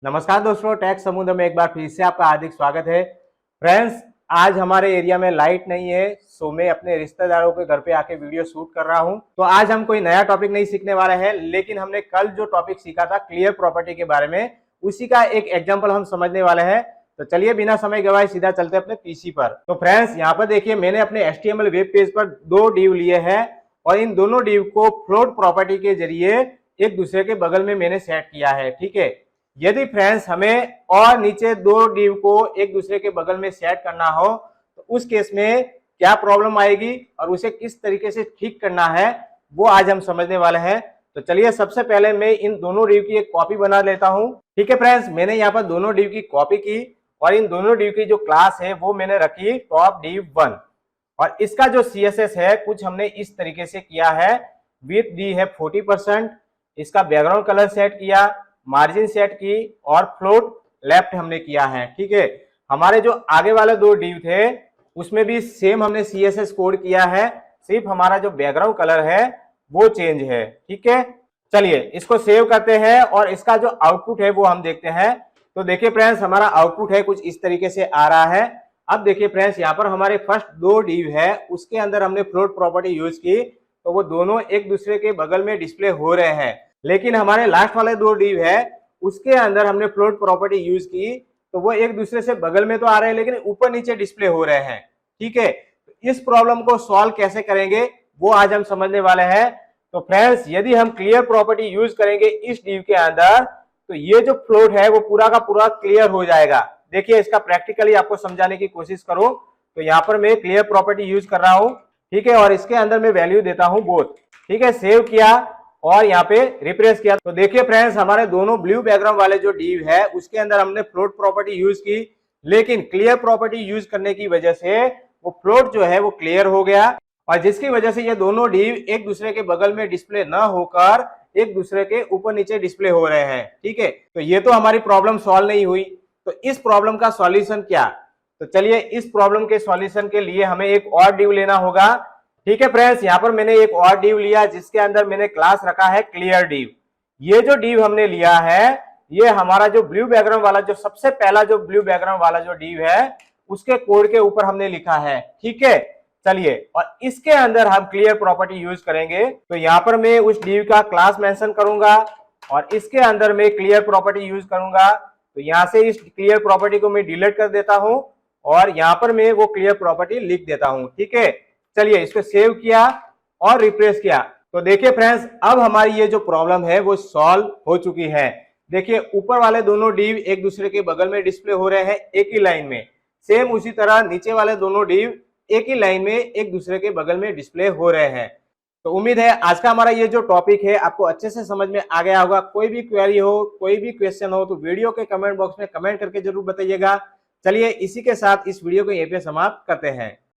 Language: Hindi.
नमस्कार दोस्तों, टैक्स समुद्र में एक बार फिर से आपका हार्दिक स्वागत है। फ्रेंड्स, आज हमारे एरिया में लाइट नहीं है, सो मैं अपने रिश्तेदारों के घर पे आके वीडियो शूट कर रहा हूं। तो आज हम कोई नया टॉपिक नहीं सीखने वाले हैं, लेकिन हमने कल जो टॉपिक सीखा था क्लियर प्रॉपर्टी के बारे में, उसी का एक एग्जाम्पल हम समझने वाले हैं। तो चलिए बिना समय गवाए सीधा चलते अपने पीसी पर। तो फ्रेंड्स, यहाँ पर देखिए मैंने अपने HTML वेब पेज पर दो डिव लिए हैं और इन दोनों डिव को फ्लोट प्रॉपर्टी के जरिए एक दूसरे के बगल में मैंने सेट किया है। ठीक है, यदि फ्रेंड्स हमें और नीचे दो डिव को एक दूसरे के बगल में सेट करना हो तो उस केस में क्या प्रॉब्लम आएगी और उसे किस तरीके से ठीक करना है वो आज हम समझने वाले हैं। तो चलिए सबसे पहले मैं इन दोनों डिव की एक कॉपी बना लेता हूं। ठीक है फ्रेंड्स, मैंने यहाँ पर दोनों डिव की कॉपी की और इन दोनों डिव की जो क्लास है वो मैंने रखी टॉप डिव 1 और इसका जो CSS है कुछ हमने इस तरीके से किया है। विड्थ दी है 40%, इसका बैकग्राउंड कलर सेट किया, मार्जिन सेट की और फ्लोट लेफ्ट हमने किया है। ठीक है, हमारे जो आगे वाले दो डिव थे उसमें भी सेम हमने CSS कोड किया है, सिर्फ हमारा जो बैकग्राउंड कलर है वो चेंज है। ठीक है, चलिए इसको सेव करते हैं और इसका जो आउटपुट है वो हम देखते हैं। तो देखिए फ्रेंड्स, हमारा आउटपुट है कुछ इस तरीके से आ रहा है। अब देखिए फ्रेंड्स, यहाँ पर हमारे फर्स्ट दो डिव है उसके अंदर हमने फ्लोट प्रॉपर्टी यूज की तो वो दोनों एक दूसरे के बगल में डिस्प्ले हो रहे हैं, लेकिन हमारे लास्ट वाले दो डिव है उसके अंदर हमने फ्लोट प्रॉपर्टी यूज की तो वो एक दूसरे से बगल में तो आ रहे हैं लेकिन ऊपर नीचे डिस्प्ले हो रहे हैं। ठीक है, तो इस प्रॉब्लम को सॉल्व कैसे करेंगे वो आज हम समझने वाले हैं। तो फ्रेंड्स, यदि हम क्लियर प्रॉपर्टी यूज करेंगे इस डिव के अंदर तो ये जो फ्लोट है वो पूरा का पूरा क्लियर हो जाएगा। देखिए इसका प्रैक्टिकली आपको समझाने की कोशिश करूं तो यहाँ पर मैं क्लियर प्रॉपर्टी यूज कर रहा हूं। ठीक है, और इसके अंदर मैं वैल्यू देता हूं बोथ। ठीक है, सेव किया और यहाँ पे रिफ्रेश किया तो देखिए फ्रेंड्स, हमारे दोनों ब्लू बैकग्राउंड वाले जो डिव है उसके अंदर हमने फ्लोट प्रॉपर्टी यूज की, लेकिन क्लियर प्रॉपर्टी यूज करने की वजह से वो फ्लोट जो है वो क्लियर हो गया और जिसकी वजह से ये दोनों डिव एक दूसरे के बगल में डिस्प्ले न होकर एक दूसरे के ऊपर नीचे डिस्प्ले हो रहे हैं। ठीक है, तो ये तो हमारी प्रॉब्लम सॉल्व नहीं हुई। तो इस प्रॉब्लम का सॉल्यूशन क्या? तो चलिए इस प्रॉब्लम के सॉल्यूशन के लिए हमें एक और डिव लेना होगा। ठीक है फ्रेंड्स, यहाँ पर मैंने एक और डिव लिया जिसके अंदर मैंने क्लास रखा है क्लियर डिव। ये जो डिव हमने लिया है ये हमारा जो ब्लू बैकग्राउंड वाला जो सबसे पहला जो ब्लू बैकग्राउंड वाला जो डिव है उसके कोड के ऊपर हमने लिखा है। ठीक है, चलिए और इसके अंदर हम क्लियर प्रॉपर्टी यूज करेंगे। तो यहाँ पर मैं उस डिव का क्लास मेंशन करूंगा और इसके अंदर मैं क्लियर प्रॉपर्टी यूज करूंगा। तो यहाँ से इस क्लियर प्रॉपर्टी को मैं डिलीट कर देता हूं और यहाँ पर मैं वो क्लियर प्रॉपर्टी लिख देता हूं। ठीक है, चलिए इसको सेव किया और रिफ्रेश किया तो देखिए फ्रेंड्स, अब हमारी ये जो प्रॉब्लम है वो सॉल्व हो चुकी है। देखिए ऊपर वाले दोनों डिव एक दूसरे के बगल में डिस्प्ले हो रहे हैं एक ही लाइन में, सेम उसी तरह नीचे वाले दोनों डिव एक ही लाइन में एक दूसरे के बगल में डिस्प्ले हो रहे हैं। तो उम्मीद है आज का हमारा ये जो टॉपिक है आपको अच्छे से समझ में आ गया होगा। कोई भी क्वेरी हो, कोई भी क्वेश्चन हो तो वीडियो के कमेंट बॉक्स में कमेंट करके जरूर बताइएगा। चलिए इसी के साथ इस वीडियो को यहीं पे समाप्त करते हैं।